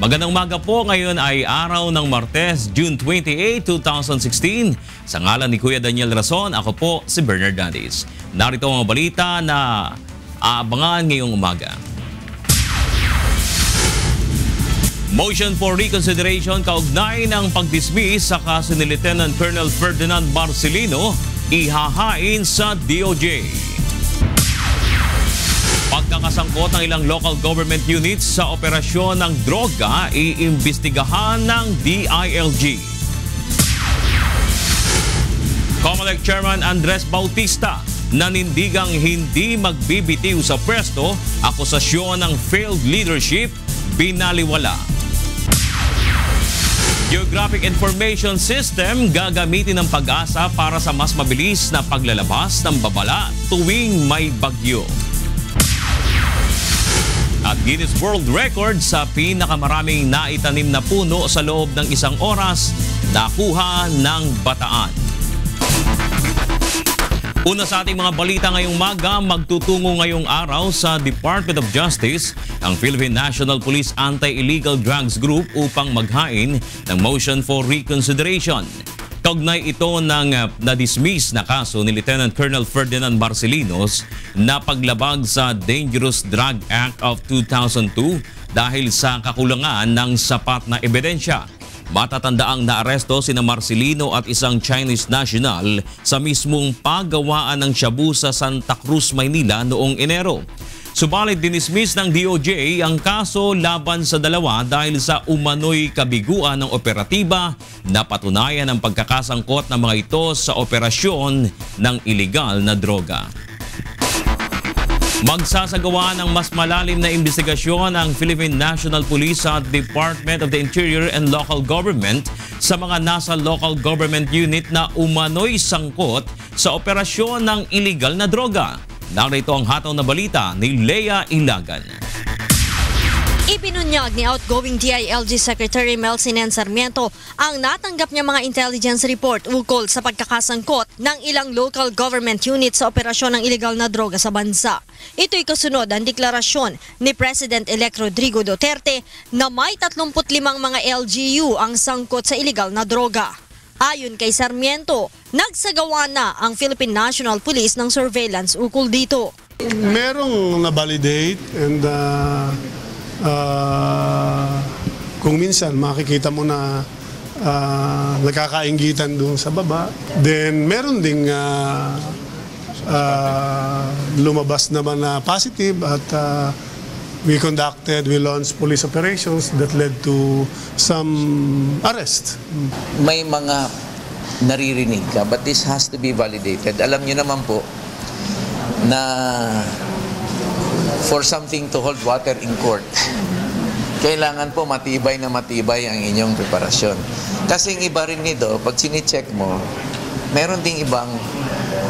Magandang umaga po, ngayon ay araw ng Martes, June 28, 2016. Sa ngalan ni Kuya Daniel Rason, ako po si Bernard Dadis. Narito ang mga balita na aabangan ngayong umaga. Motion for reconsideration kaugnay ng pag-dismiss sa kaso ni Lieutenant Colonel Ferdinand Marcelino ihahain sa DOJ. Pagkakasangkot ng ilang local government units sa operasyon ng droga iimbestigahan ng DILG. COMELEC Chairman Andres Bautista nanindigang hindi magbibitiw sa pwesto, akusasyon ng failed leadership binaliwala. Geographic Information System gagamitin ng Pag-asa para sa mas mabilis na paglalabas ng babala tuwing may bagyo. At Guinness World Record sa pinakamaraming naitanim na puno sa loob ng isang oras, nakuha ng Bataan. Una sa ating mga balita ngayong umaga, magtutungo ngayong araw sa Department of Justice ang Philippine National Police Anti-Illegal Drugs Group upang maghain ng motion for reconsideration. Kaugnay ito ng na-dismiss na kaso ni Lieutenant Colonel Ferdinand Marcelino na paglabag sa Dangerous Drug Act of 2002 dahil sa kakulangan ng sapat na ebidensya. Matatandaang naaresto sina Marcelino at isang Chinese national sa mismong paggawaan ng shabu sa Santa Cruz, Maynila noong Enero. Subalit dinismiss ng DOJ ang kaso laban sa dalawa dahil sa umano'y kabiguan ng operatiba na patunayan ang pagkakasangkot ng mga ito sa operasyon ng iligal na droga. Magsasagawa ng mas malalim na investigasyon ang Philippine National Police at Department of the Interior and Local Government sa mga nasa local government unit na umano'y sangkot sa operasyon ng iligal na droga. Narito ang hataw na balita ni Lea Ilagan. Ibinunyag ni outgoing DILG Secretary Melcinen Sarmiento ang natanggap niya mga intelligence report ukol sa pagkakasangkot ng ilang local government units sa operasyon ng iligal na droga sa bansa. Ito'y kasunod ang deklarasyon ni President-elect Rodrigo Duterte na may 35 mga LGU ang sangkot sa iligal na droga. Ayon kay Sarmiento, nagsagawa na ang Philippine National Police ng surveillance ukol dito. Merong na-validate and kung minsan makikita mo na nagkakainggitan doon sa baba. Then meron ding lumabas naman na positive at we launched police operations that led to some arrest. May mga naririnig ka, but this has to be validated. Alam niyo naman po na for something to hold water in court, kailangan po matibay na matibay ang inyong preparasyon. Kasing iba rin nito, pag sinicheck mo, meron ding ibang,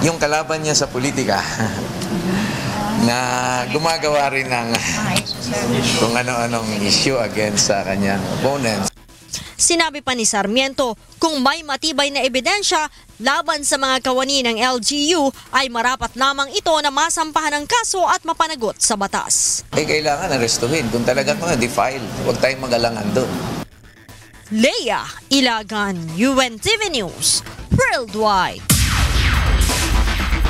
yung kalaban niya sa politika, na gumagawa rin ng kung ano-anong issue against sa kanyang opponents. Sinabi pa ni Sarmiento, kung may matibay na ebidensya laban sa mga kawani ng LGU ay marapat lamang ito na masampahan ng kaso at mapanagot sa batas. Kailangan arestuhin. Kung talagang mga defile, huwag tayong mag-alangan doon. Lea Ilagan, UNTV News, Worldwide.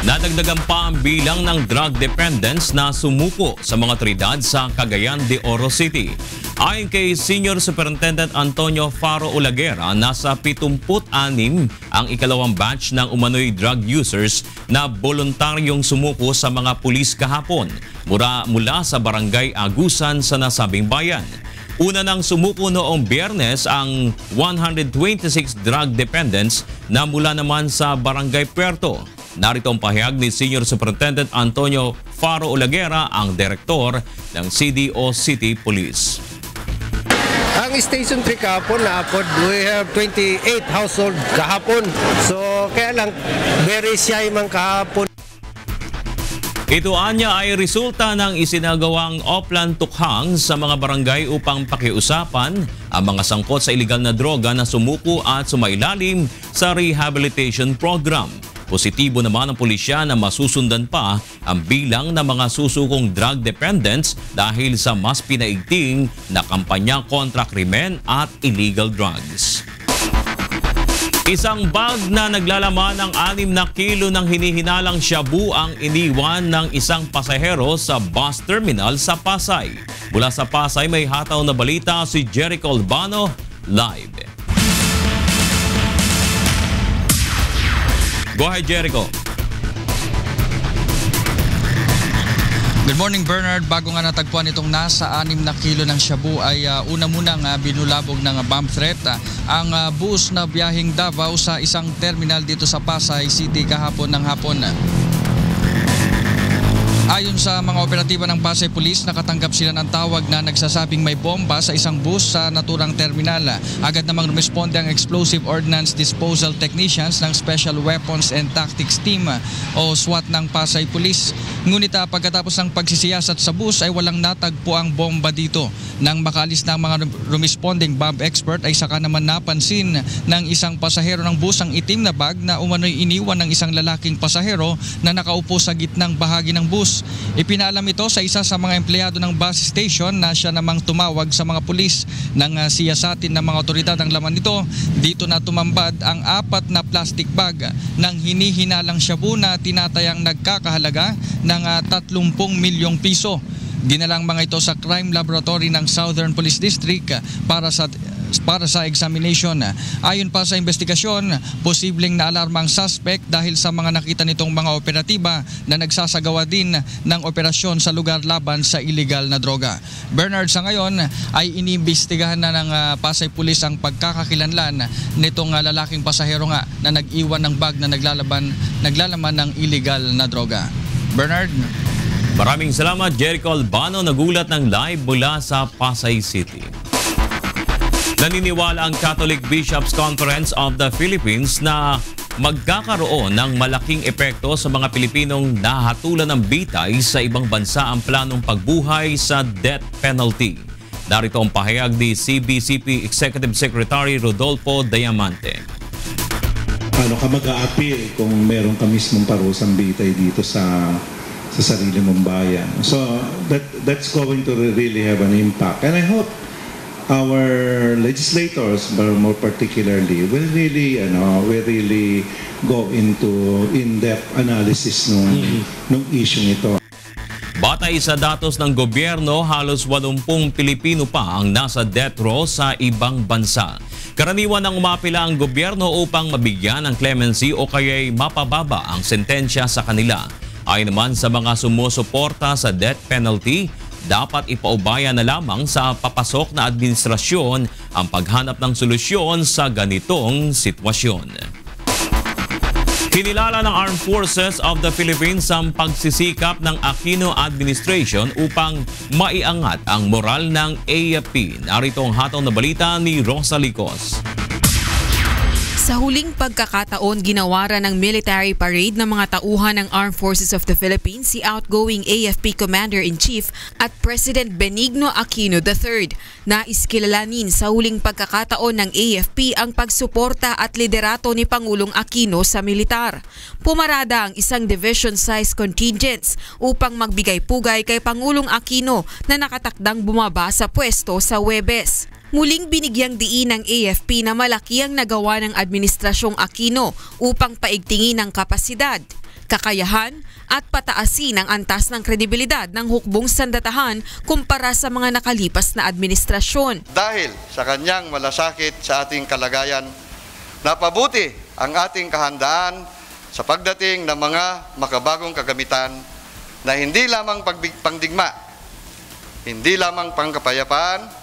Nadagdagan pa ang bilang ng drug dependents na sumuko sa mga trinidad sa Cagayan de Oro City. Ayon kay Senior Superintendent Antonio Faro Olaguera, nasa 76 ang ikalawang batch ng umano'y drug users na voluntaryong sumuko sa mga pulis kahapon mula sa Barangay Agusan sa nasabing bayan. Una nang sumuko noong Biyernes ang 126 drug dependents na mula naman sa Barangay Puerto. Narito ang pahayag ni Senior Superintendent Antonio Faro Olaguera, ang direktor ng CDO City Police. Ang Station 3 kahapon we have 28 household kahapon. So kaya lang, very shy man kahapon. Ito anya ay resulta ng isinagawang Oplan Tukhang sa mga barangay upang pakiusapan ang mga sangkot sa iligal na droga na sumuko at sumailalim sa rehabilitation program. Positibo naman ang pulisya na masusundan pa ang bilang ng mga susukong drug dependents dahil sa mas pinaigting na kampanya kontra krimen at illegal drugs. Isang bag na naglalaman ng 6 na kilo ng hinihinalang shabu ang iniwan ng isang pasahero sa bus terminal sa Pasay. Mula sa Pasay may hataw na balita si Jericho Albano live. Go ahead, Jericho. Good morning, Bernard. Bago nga natagpuan itong nasa 6 na kilo ng shabu ay una munang binulabog ng bomb threat ang bus na biyaheng Davao sa isang terminal dito sa Pasay City kahapon ng hapon. Ayon sa mga operatiba ng Pasay Police, nakatanggap sila ng tawag na nagsasabing may bomba sa isang bus sa naturang terminal. Agad namang rumisponde ang Explosive Ordnance Disposal Technicians ng Special Weapons and Tactics Team o SWAT ng Pasay Police. Ngunit pagkatapos ng pagsisiyasat sa bus ay walang natagpo ang bomba dito. Nang makalis ng mga rumisponding bomb expert ay saka naman napansin ng isang pasahero ng bus ang itim na bag na umano'y iniwan ng isang lalaking pasahero na nakaupo sa gitnang bahagi ng bus. Ipinalam ito sa isa sa mga empleyado ng bus station na siya namang tumawag sa mga pulis. Nang siyasatin ng mga otoridad ang laman nito, dito na tumambad ang 4 na plastic bag ng hinihinalang shabu na tinatayang nagkakahalaga ng 30 milyong piso. Dinalang mga ito sa Crime Laboratory ng Southern Police District para sa examination. Ayon pa sa investigasyon, posibleng naalarma ang suspect dahil sa mga nakita nitong mga operatiba na nagsasagawa din ng operasyon sa lugar laban sa illegal na droga. Bernard, sa ngayon ay iniimbestigahan na ng Pasay Police ang pagkakakilanlan nitong lalaking pasahero nga na nag-iwan ng bag na naglalaman ng illegal na droga. Bernard? Maraming salamat, Jericho Albano, nagulat ng live mula sa Pasay City. Naniniwala ang Catholic Bishops' Conference of the Philippines na magkakaroon ng malaking epekto sa mga Pilipinong nahatulan ng bitay sa ibang bansa ang planong pagbuhay sa death penalty. Narito ang pahayag ni CBCP Executive Secretary Rodolfo Diamante. Paano ka mag-a-appeal kung meron ka mismong parusang bitay dito sa sarili mong bayan? So that's going to really have an impact, and I hope our legislators, but more particularly, will really go into in-depth analysis nung issue ito. Batay sa datos ng gobyerno, halos 80 Pilipino pa ang nasa death row sa ibang bansa. Karaniwan ang umapila ang gobyerno upang mabigyan ng clemency o kaya'y mapababa ang sentensya sa kanila. Ayon naman sa mga sumusuporta sa death penalty, dapat ipaubaya na lamang sa papasok na administrasyon ang paghanap ng solusyon sa ganitong sitwasyon. Kinilala ng Armed Forces of the Philippines ang pagsisikap ng Aquino Administration upang maiangat ang moral ng AFP. Narito ang hataw na balita ni Rosa Licos. Sa huling pagkakataon, ginawaran ng military parade ng mga tauhan ng Armed Forces of the Philippines si outgoing AFP Commander-in-Chief at President Benigno Aquino III. Nais kilalanin sa huling pagkakataon ng AFP ang pagsuporta at liderato ni Pangulong Aquino sa militar. Pumarada ang isang division-size contingents upang magbigay pugay kay Pangulong Aquino na nakatakdang bumaba sa pwesto sa Huwebes. Muling binigyang diin ng AFP na malaki ang nagawa ng Administrasyong Aquino upang paigtingin ang kapasidad, kakayahan at pataasin ang antas ng kredibilidad ng hukbong sandatahan kumpara sa mga nakalipas na administrasyon. Dahil sa kanyang malasakit sa ating kalagayan, napabuti ang ating kahandaan sa pagdating ng mga makabagong kagamitan na hindi lamang pangdigma, hindi lamang pangkapayapaan,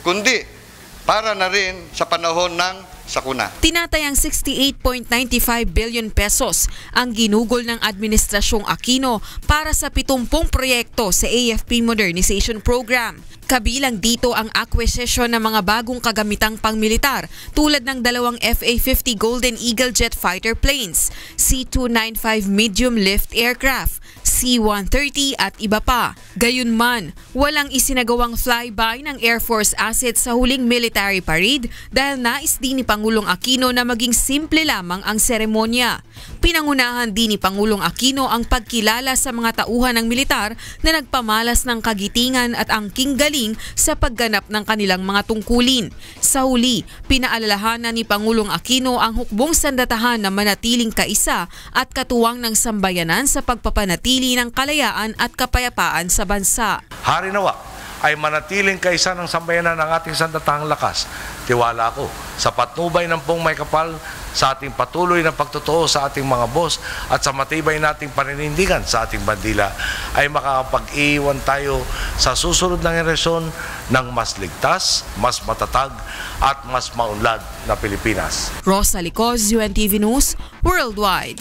kundi para na rin sa panahon ng sakuna. Tinatayang 68.95 billion pesos ang ginugol ng Administrasyong Aquino para sa 70 proyekto sa AFP Modernization Program. Kabilang dito ang acquisition ng mga bagong kagamitang pangmilitar tulad ng 2 FA-50 Golden Eagle jet fighter planes, C-295 medium lift aircraft, C-130 at iba pa. Gayunman, walang isinagawang flyby ng Air Force assets sa huling military parade dahil nais din ni Pangulong Aquino na maging simple lamang ang seremonya. Pinangunahan din ni Pangulong Aquino ang pagkilala sa mga tauhan ng militar na nagpamalas ng kagitingan at angking galing sa pagganap ng kanilang mga tungkulin. Sa huli, pinaalalahanan ni Pangulong Aquino ang hukbong sandatahan na manatiling kaisa at katuwang ng sambayanan sa pagpapanatili ng kalayaan at kapayapaan sa bansa. Hari nawa ay manatiling kaisa ng sambayanan ng ating sandatahang lakas. Tiwala ko sa patnubay ng pong may kapal, sa ating patuloy na pagtotoo sa ating mga boss at sa matibay nating paninindigan sa ating bandila ay makakapag-iwan tayo sa susunod na henerasyon ng mas ligtas, mas matatag at mas maunlad na Pilipinas. Rosa Licoz, UNTV News, Worldwide.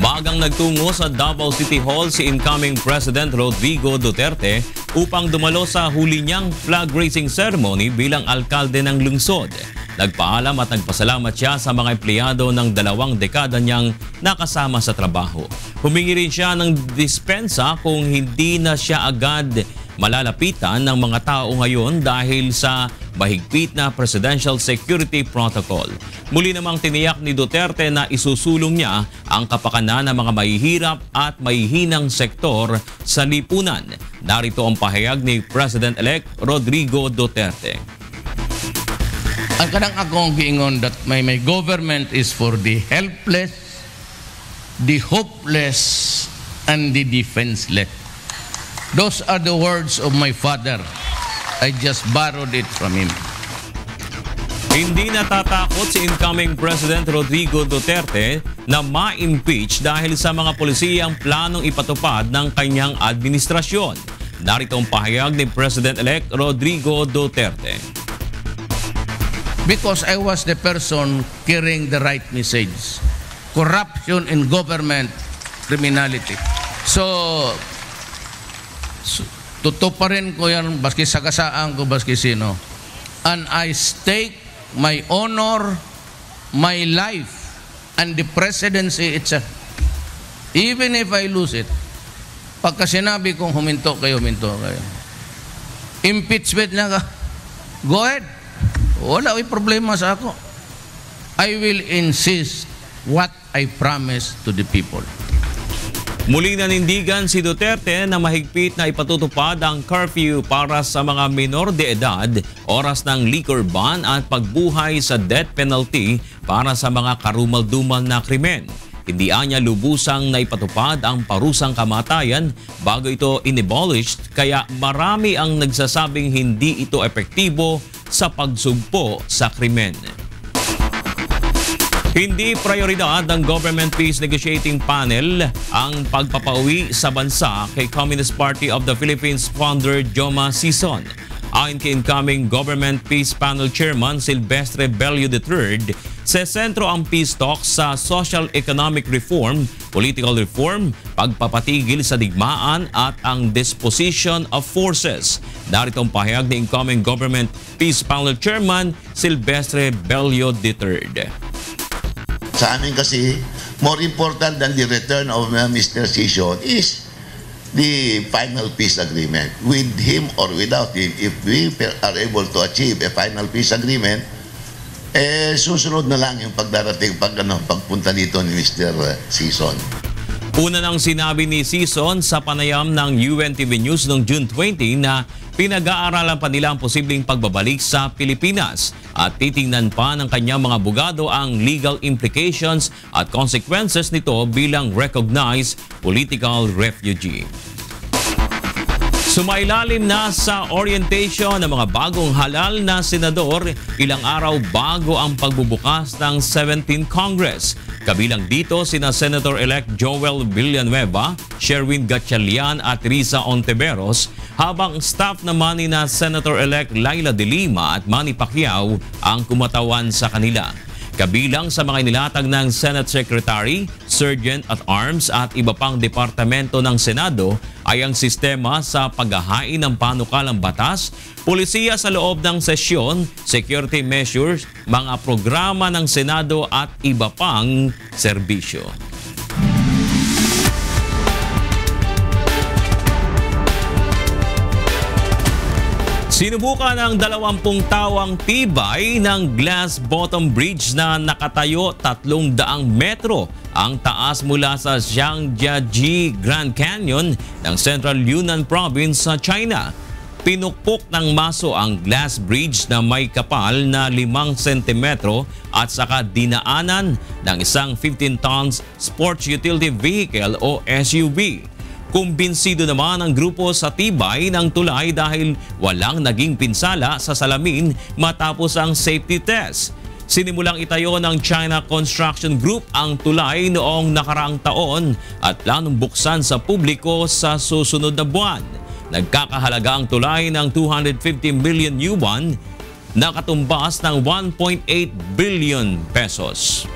Magang nagtungo sa Davao City Hall si incoming President Rodrigo Duterte upang dumalo sa huli niyang flag raising ceremony bilang alkalde ng lungsod. Nagpaalam at nagpasalamat siya sa mga empleyado ng 2 dekada niyang nakasama sa trabaho. Humingi rin siya ng dispensa kung hindi na siya agad malalapitan ng mga tao ngayon dahil sa mahigpit na Presidential Security Protocol. Muli namang tiniyak ni Duterte na isusulong niya ang kapakanan ng mga mahihirap at mahihinang sektor sa lipunan. Narito ang pahayag ni President-elect Rodrigo Duterte. Ang kanang akong giingon that my government is for the helpless, the hopeless, and the defenseless. Those are the words of my father. I just borrowed it from him. Hindi natatakot si incoming President Rodrigo Duterte na ma-impeach dahil sa mga pulisiyang planong ipatupad ng kanyang administrasyon. Narito ang pahayag ni President-elect Rodrigo Duterte. Because I was the person carrying the right message. Corruption in government, criminality. So tutuparin ko yan, baski sagasaan ko, baski sino. And I stake my honor, my life, and the presidency itself. Even if I lose it, pagka sinabi kong huminto kayo, impeachment na ka, go ahead. Wala may problema sa ako. I will insist what I promise to the people. Muling nanindigan si Duterte na mahigpit na ipatutupad ang curfew para sa mga minor de edad, oras ng liquor ban at pagbuhay sa death penalty para sa mga karumal-dumal na krimen. Hindi anya lubusang na ipatupad ang parusang kamatayan bago ito in-abolished, kaya marami ang nagsasabing hindi ito epektibo sa pagsugpo sa krimen. Hindi prioridad ng Government Peace Negotiating Panel ang pagpapauwi sa bansa kay Communist Party of the Philippines founder Joma Sison. Ayon kay incoming Government Peace Panel Chairman Silvestre Bello III, sa sentro ang peace talks sa social economic reform, political reform, pagpapatigil sa digmaan at ang disposition of forces. Narito ang pahayag ni incoming Government Peace Panel Chairman Silvestre Bello III. Sa amin kasi, more important than the return of Mr. Sison is the final peace agreement. With him or without him, if we are able to achieve a final peace agreement, susunod na lang yung pagdarating, pagpunta dito ni Mr. Sison. Una nang sinabi ni Sison sa panayam ng UNTV News noong June 20 na pinag-aaralan pa nila ang posibleng pagbabalik sa Pilipinas at titingnan pa ng kanyang mga abogado ang legal implications at consequences nito bilang recognized political refugee. Sumailalim na sa orientation ng mga bagong halal na senador ilang araw bago ang pagbubukas ng 17th Congress. Kabilang dito sina Senator-elect Joel Villanueva, Sherwin Gatchalian at Risa Ontiveros, habang staff naman ni na Senator-elect Laila De Lima at Manny Pacquiao ang kumatawan sa kanila. Kabilang sa mga inilatag ng Senate Secretary, Sergeant at Arms at iba pang departamento ng Senado ay ang sistema sa paghahain ng panukalang batas, pulisiya sa loob ng sesyon, security measures, mga programa ng Senado at iba pang serbisyo. Sinubukan ng 20 tawang tibay ng glass bottom bridge na nakatayo 300 metro ang taas mula sa Zhangjiajie Grand Canyon ng Central Yunnan Province sa China. Pinukpok ng maso ang glass bridge na may kapal na 5 sentimetro at saka dinaanan ng isang 15 tons sports utility vehicle o SUV. Kumbinsido naman ang grupo sa tibay ng tulay dahil walang naging pinsala sa salamin matapos ang safety test. Sinimulang itayo ng China Construction Group ang tulay noong nakaraang taon at planong buksan sa publiko sa susunod na buwan. Nagkakahalaga ang tulay ng 250 million yuan na katumbas ng 1.8 billion pesos.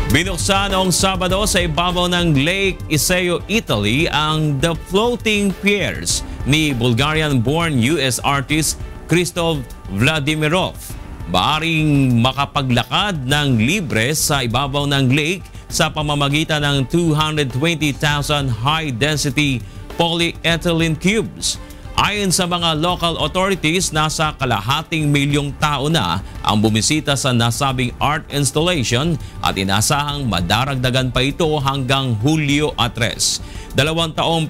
Binuksan noong Sabado sa ibabaw ng Lake Iseo, Italy ang The Floating Piers ni Bulgarian-born US artist Krzysztof Vladimirov. Maaring makapaglakad ng libre sa ibabaw ng lake sa pamamagitan ng 220,000 high-density polyethylene cubes. Ayon sa mga local authorities, nasa 250,000 tao na ang bumisita sa nasabing art installation at inasahang madaragdagan pa ito hanggang Hulyo 3. 2 taong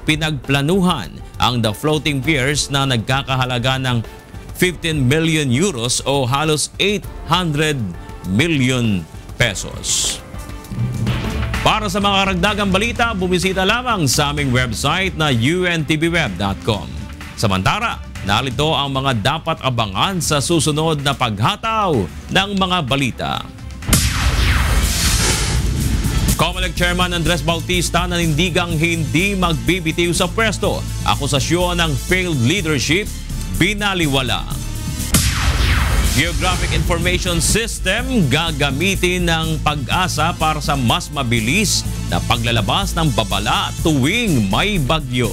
pinagplanuhan ang The Floating Piers na nagkakahalaga ng 15 million euros o halos 800 million pesos. Para sa mga karagdagang balita, bumisita lamang sa aming website na untvweb.com. Samantala, narito ang mga dapat abangan sa susunod na paghataw ng mga balita. COMELEC Chairman Andres Bautista nanindigang hindi magbibitiw sa pwesto. Akusasyon ng failed leadership, binaliwala. Geographic Information System gagamitin ng PAG-ASA para sa mas mabilis na paglalabas ng babala tuwing may bagyo.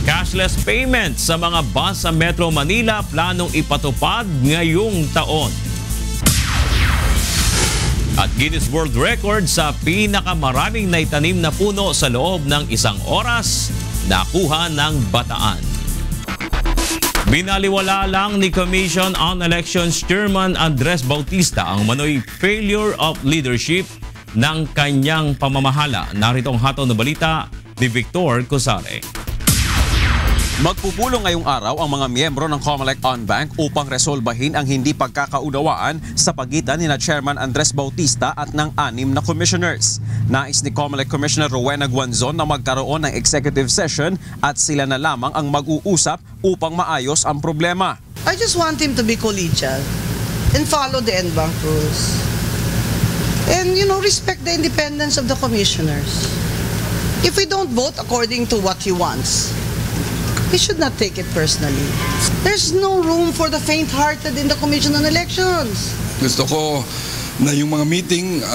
Cashless payment sa mga bus sa Metro Manila planong ipatupad ngayong taon. At Guinness World Record sa pinakamaraming naitanim na puno sa loob ng 1 oras, nakuha ng Bataan. Binaliwala lang ni Commission on Elections Chairman Andres Bautista ang manoy failure of leadership ng kanyang pamamahala. Narito ang hatol na balita ni Victor Cosare. Magpupulong ngayong araw ang mga miyembro ng COMELEC on-bank upang resolbahin ang hindi pagkakaunawaan sa pagitan ni Chairman Andres Bautista at ng 6 na commissioners. Nais ni COMELEC Commissioner Rowena Guanzon na magkaroon ng executive session at sila na lamang ang mag-uusap upang maayos ang problema. I just want him to be collegial and follow the en-bank rules. And respect the independence of the commissioners. If we don't vote according to what he wants, he should not take it personally. There's no room for the faint-hearted in the Commission on Elections. Gusto ko na yung mga meeting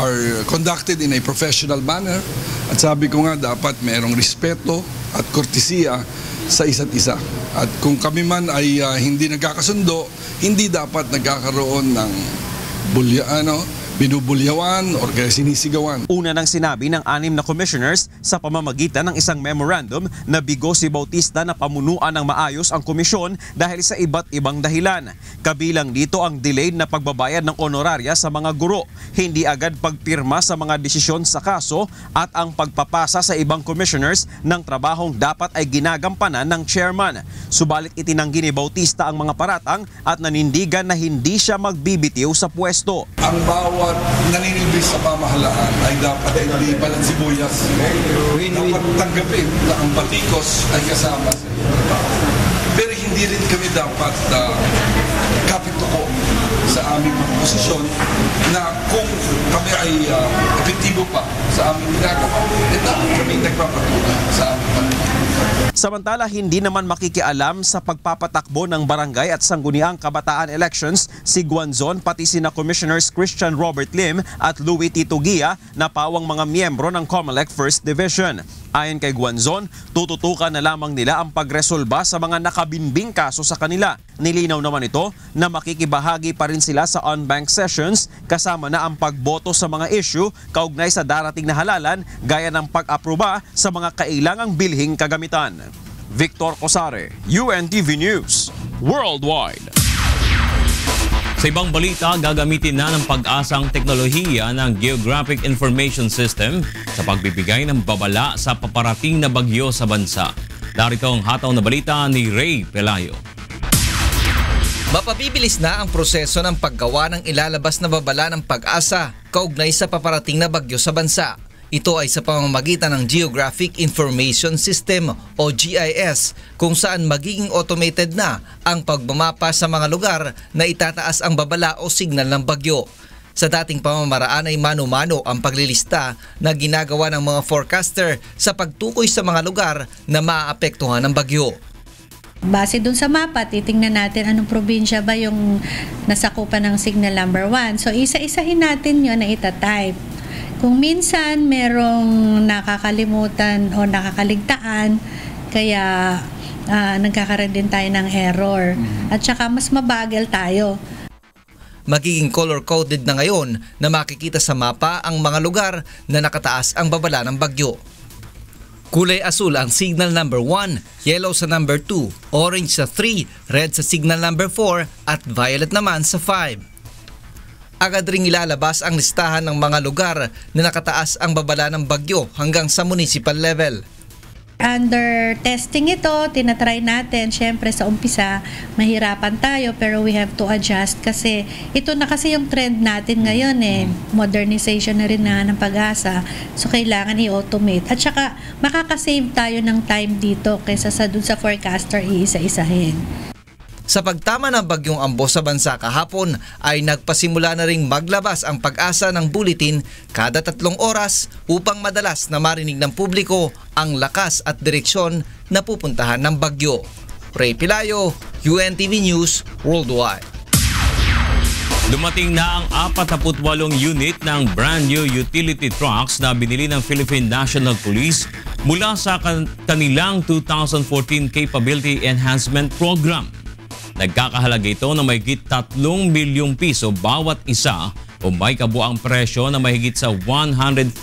are conducted in a professional manner. At sabi ko nga, dapat mayroong respeto at kortesiya sa isa't isa. At kung kami man ay hindi nagkakasundo, hindi dapat nagkakaroon ng binubulyawan o kaya sinisigawan. Una nang sinabi ng 6 na commissioners sa pamamagitan ng isang memorandum na bigo si Bautista na pamunuan ng maayos ang komisyon dahil sa iba't ibang dahilan. Kabilang dito ang delayed na pagbabayad ng honoraria sa mga guro, hindi agad pagpirma sa mga desisyon sa kaso at ang pagpapasa sa ibang commissioners ng trabahong dapat ay ginagampanan ng chairman. Subalit itinanggi ni Bautista ang mga paratang at nanindigan na hindi siya magbibitiw sa pwesto. Ang bawat naninilbis sa pamahalaan ay dapat hindi balansibuyas. Dapat tanggapin na ang batikos ay kasama sa trabaho. Pero hindi rin kami dapat kapituko sa aming mga posisyon na kung kami ay epektibo pa sa aming ginagawa, dapat kami nagpapatuloy sa aming panalang. Samantala, hindi naman makikialam sa pagpapatakbo ng barangay at sangguniang kabataan elections si Guanzon pati sina Commissioners Christian Robert Lim at Louie Tito Gia na pawang mga miyembro ng COMELEC First Division. Ayon kay Guanzon, tututukan na lamang nila ang pagresolba sa mga nakabinbing kaso sa kanila. Nilinaw naman ito na makikibahagi pa rin din sila sa on-bank sessions kasama na ang pagboto sa mga issue kaugnay sa darating na halalan gaya ng pag-aproba sa mga kailangang bilhing kagamitan. Victor Cosare, UNTV News, Worldwide. Sa ibang balita, gagamitin na ng Pag-asang teknolohiya ng Geographic Information System sa pagbibigay ng babala sa paparating na bagyo sa bansa. Darito ang hataw na balita ni Ray Pelayo. Mapabibilis na ang proseso ng paggawa ng ilalabas na babala ng Pag-asa kaugnay sa paparating na bagyo sa bansa. Ito ay sa pamamagitan ng Geographic Information System o GIS kung saan magiging automated na ang pagmamapa sa mga lugar na itataas ang babala o signal ng bagyo. Sa dating pamamaraan ay mano-mano ang paglilista na ginagawa ng mga forecaster sa pagtukoy sa mga lugar na maaapektuhan ng bagyo. Base dun sa mapa, titingnan natin anong probinsya ba yung nasakupan ng signal number 1. So isa-isahin natin yun na itatype. Kung minsan merong nakakalimutan o nakakaligtaan, kaya nagkakaroon din tayo ng error. At saka mas mabagal tayo. Magiging color-coded na ngayon na makikita sa mapa ang mga lugar na nakataas ang babala ng bagyo. Kulay asul ang signal number 1, yellow sa number 2, orange sa 3, red sa signal number 4 at violet naman sa 5. Agad ring ilalabas ang listahan ng mga lugar na nakataas ang babala ng bagyo hanggang sa municipal level. Under testing ito, tinatry natin. Siyempre sa umpisa, mahirapan tayo pero we have to adjust kasi ito na kasi yung trend natin ngayon Modernization na rin na ng Pag-asa. So kailangan i-automate. At saka makakasave tayo ng time dito kaysa sa dun sa forecaster iisa-isahin. Sa pagtama ng bagyong Ambo sa bansa kahapon ay nagpasimula na ring maglabas ang Pag-asa ng bulletin kada 3 oras upang madalas na marinig ng publiko ang lakas at direksyon na pupuntahan ng bagyo. Ray Pelayo, UNTV News, Worldwide. Dumating na ang 48 unit ng brand new utility trucks na binili ng Philippine National Police mula sa kanilang 2014 Capability Enhancement Program. Nagkakahalaga ito na mahigit 3 milyong piso bawat isa o may kabuang presyo na mahigit sa 144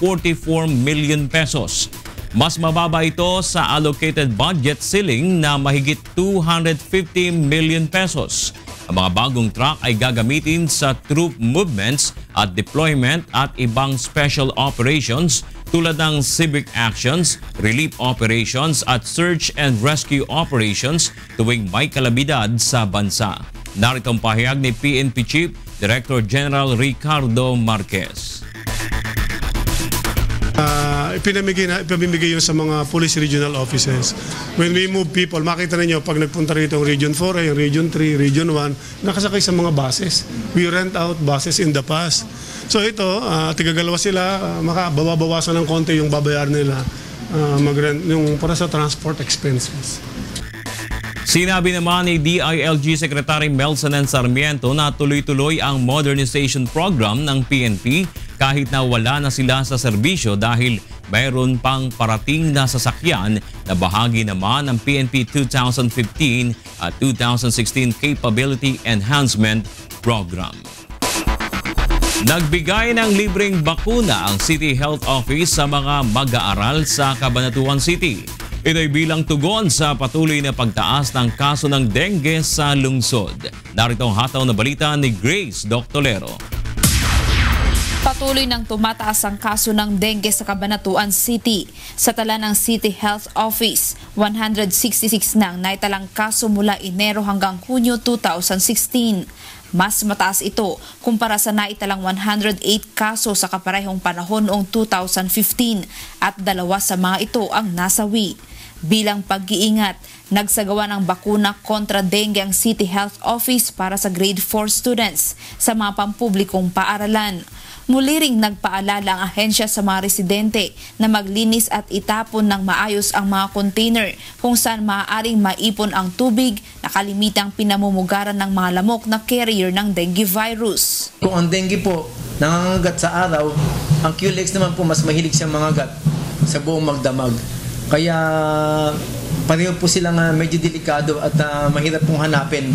million pesos. Mas mababa ito sa allocated budget ceiling na mahigit 250 million pesos. Ang mga bagong truck ay gagamitin sa troop movements at deployment at ibang special operations tulad ng civic actions, relief operations at search and rescue operations tuwing may kalamidad sa bansa. Narito ang pahayag ni PNP Chief Director General Ricardo Marquez. Ipamimigay yun sa mga police regional offices. When we move people, makita ninyo pag nagpunta rito yung Region 4, yung Region 3, Region 1, nakasakay sa mga buses. We rent out buses in the past. So ito, tigagalawa sila, bababawasan ng konti yung babayar nila mag-rent yung para sa transport expenses. Sinabi naman ni DILG Secretary Melson Sarmiento na tuloy-tuloy ang modernization program ng PNP kahit na wala na sila sa serbisyo dahil mayroon pang parating na sasakyan na bahagi naman ng PNP 2015 at 2016 Capability Enhancement Program. Nagbigay ng libreng bakuna ang City Health Office sa mga mag-aaral sa Cabanatuan City. Ito ay bilang tugon sa patuloy na pagtaas ng kaso ng dengue sa lungsod. Narito ang hataw na balita ni Grace Doctolero. Patuloy nang tumataas ang kaso ng dengue sa Cabanatuan City. Sa tala ng City Health Office, 166 nang naitalang kaso mula Enero hanggang Hunyo 2016. Mas mataas ito kumpara sa naitalang 108 kaso sa kaparehong panahon noong 2015 at 2 sa mga ito ang nasawi. Bilang pag-iingat, nagsagawa ng bakuna kontra dengue ang City Health Office para sa grade 4 students sa mga pampublikong paaralan. Muli ring nagpaalala ang ahensya sa mga residente na maglinis at itapon ng maayos ang mga container kung saan maaaring maipon ang tubig na kalimitang pinamumugaran ng mga lamok na carrier ng dengue virus. Kung ang dengue po nangangagat sa araw, ang QLEX naman po mas mahilig siyang mangagat sa buong magdamag. Kaya pareho po silang medyo delikado at mahirap pong hanapin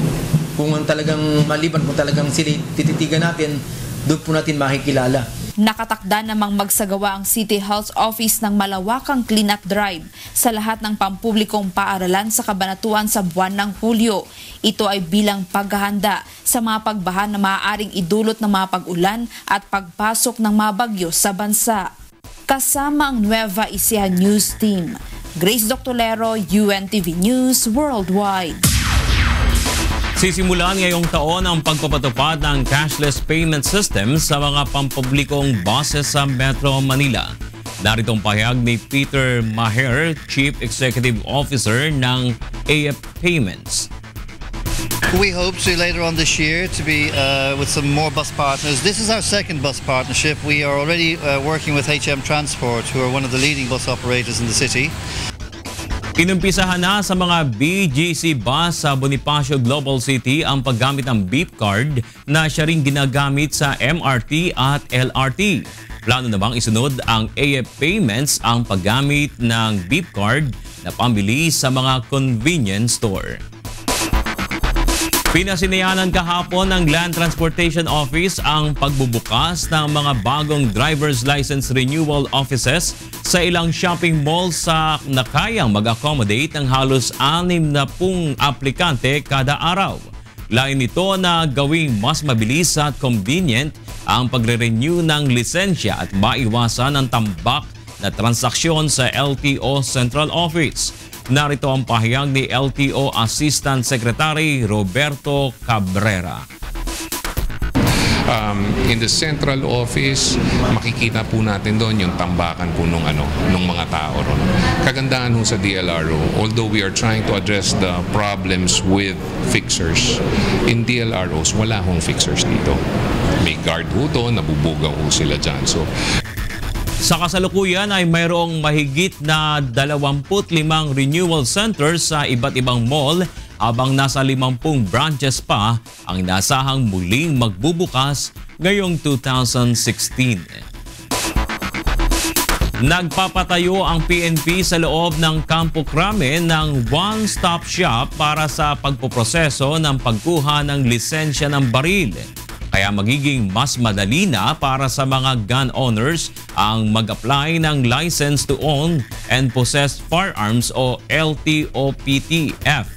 Kung talagang maliban, kung talagang sila tititigan natin, doon po natin makikilala. Nakatakda namang magsagawa ang City Health Office ng malawakang clean-up drive sa lahat ng pampublikong paaralan sa Cabanatuan sa buwan ng Hulyo. Ito ay bilang paghahanda sa mga pagbaha na maaaring idulot ng mga pag-ulan at pagpasok ng mga bagyo sa bansa. Kasama ang Nueva Ecija News Team, Grace Doctolero, UNTV News Worldwide. Sisimulan ngayong taon ang pagpapatupad ng cashless payment system sa mga pampublikong buses sa Metro Manila. Narito ang pahayag ni Peter Maher, Chief Executive Officer ng AF Payments. We hope to later on this year to be with some more bus partners. This is our second bus partnership. We are already working with HM Transport, who are one of the leading bus operators in the city. Inumpisahan na sa mga BGC bus sa Bonifacio Global City ang paggamit ng beep card na siya ring ginagamit sa MRT at LRT. Plano namang isunod ang AF Payments ang paggamit ng beep card na pambili sa mga convenience store. Pinasinayanan kahapon ng Land Transportation Office ang pagbubukas ng mga bagong driver's license renewal offices sa ilang shopping malls sa nakayang mag-accommodate ng halos 60 aplikante kada araw. Lain nito na gawing mas mabilis at convenient ang pagre-renew ng lisensya at maiwasan ang tambak na transaksyon sa LTO Central Office. Narito ang pahayag ni LTO Assistant Secretary Roberto Cabrera. In the central office, makikita po natin doon yung tambakan po nung mga tao ron. Kagandahan ho sa DLRO, although we are trying to address the problems with fixers, in DLROs, wala hong fixers dito. May guard ho doon, nabubugaw ho sila dyan. So, sa kasalukuyan ay mayroong mahigit na 25 renewal centers sa iba't ibang mall habang nasa 50 branches pa ang inasahang muling magbubukas ngayong 2016. Nagpapatayo ang PNP sa loob ng Campo Crame ng one-stop shop para sa pagpoproseso ng pagkuha ng lisensya ng baril. Kaya magiging mas madali na para sa mga gun owners ang mag-apply ng License to Own and Possess Firearms o LTOPTF.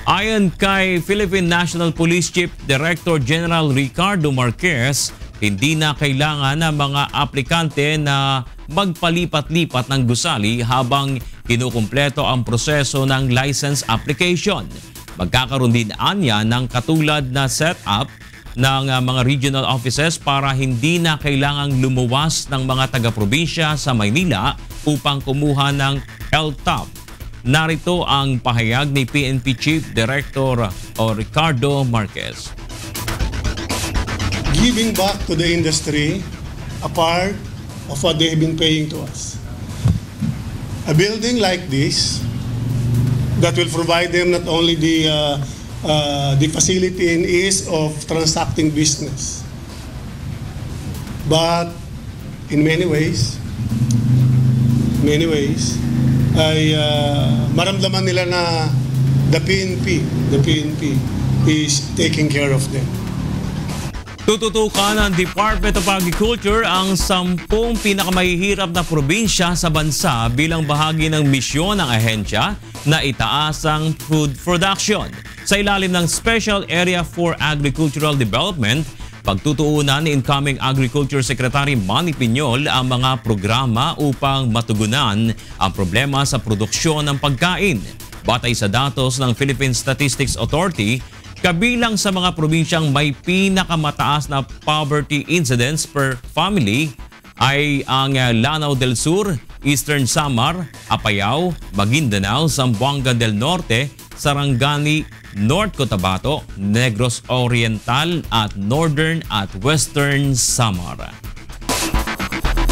Ayon kay Philippine National Police Chief Director General Ricardo Marquez, hindi na kailangan ng mga aplikante na magpalipat-lipat ng gusali habang kinukumpleto ang proseso ng license application. Magkakaroon din anya ng katulad na setup ng mga regional offices para hindi na kailangang lumuwas ng mga taga-probinsya sa Maynila upang kumuha ng LTOP. Narito ang pahayag ni PNP Chief Director Ricardo Marquez. Giving back to the industry a part of what they have been paying to us. A building like this that will provide them not only the facility and ease of transacting business, but in many ways ay maramdaman nila na the PNP is taking care of them. Tututukan ng Department of Agriculture ang 10 pinakamahihirap na probinsya sa bansa bilang bahagi ng misyon ng ahensya na itaas ang food production. Sa ilalim ng Special Area for Agricultural Development, pagtutuunan ni incoming Agriculture Secretary Manny Piñol ang mga programa upang matugunan ang problema sa produksyon ng pagkain. Batay sa datos ng Philippine Statistics Authority, kabilang sa mga probinsyang may pinakamataas na poverty incidence per family ay ang Lanao del Sur, Eastern Samar, Apayao, Maguindanao, Zamboanga del Norte, Sarangani, North Cotabato, Negros Oriental at Northern at Western Samar.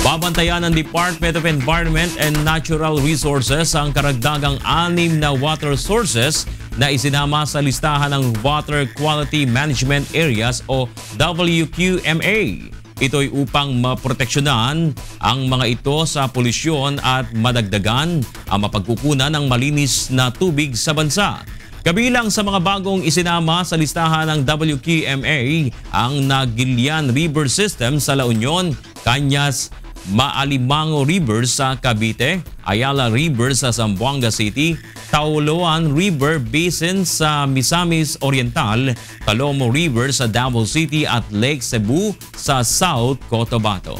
Babantayan ng Department of Environment and Natural Resources ang karagdagang 6 na water sources na isinama sa listahan ng Water Quality Management Areas o WQMA. Ito'y upang maproteksyonan ang mga ito sa polusyon at madagdagan ang mapagkukunan ng malinis na tubig sa bansa. Kabilang sa mga bagong isinama sa listahan ng WQMA ang Nagilian River System sa La Union, Cañas, Maalimango River sa Cavite, Ayala River sa Zamboanga City, Tauloan River Basin sa Misamis Oriental, Calomo River sa Davao City at Lake Cebu sa South Cotabato.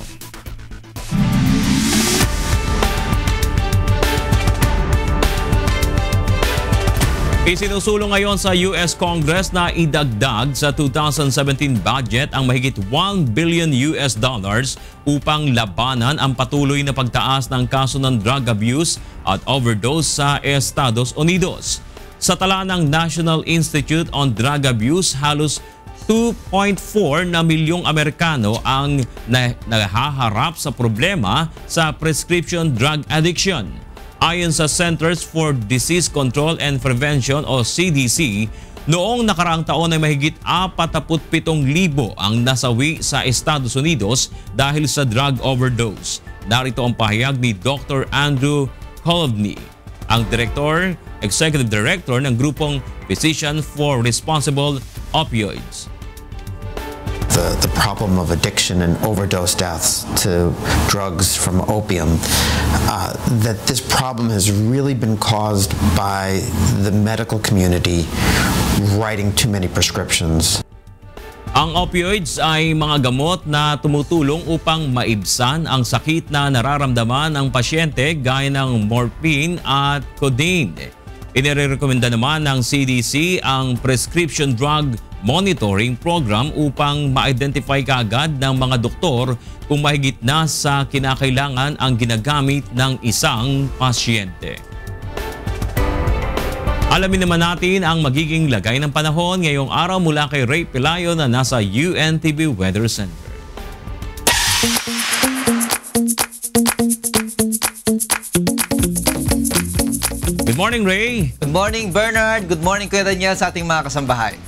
Isinusulong ngayon sa US Congress na idagdag sa 2017 budget ang mahigit $1 billion upang labanan ang patuloy na pagtaas ng kaso ng drug abuse at overdose sa Estados Unidos. Sa tala ng National Institute on Drug Abuse, halos 2.4 na milyong Amerikano ang nahaharap sa problema sa prescription drug addiction. Ayon sa Centers for Disease Control and Prevention o CDC, noong nakaraang taon ay mahigit 47,000 ang nasawi sa Estados Unidos dahil sa drug overdose. Narito ang pahayag ni Dr. Andrew Kolovny, ang Executive Director ng grupong Physicians for Responsible Opioids. The problem of addiction and overdose deaths to drugs from opium, that this problem has really been caused by the medical community writing too many prescriptions. Ang opioids ay mga gamot na tumutulong upang maibsan ang sakit na nararamdaman ng pasyente gaya ng morphine at codeine. Inirekomenda naman ng CDC ang prescription drug monitoring program upang ma-identify kaagad ng mga doktor kung mahigit na sa kinakailangan ang ginagamit ng isang pasyente. Alamin naman natin ang magiging lagay ng panahon ngayong araw mula kay Ray Pelayo na nasa UNTV Weather Center. Good morning, Ray. Good morning, Bernard. Good morning, Kuya Daniel, sa ating mga kasambahay.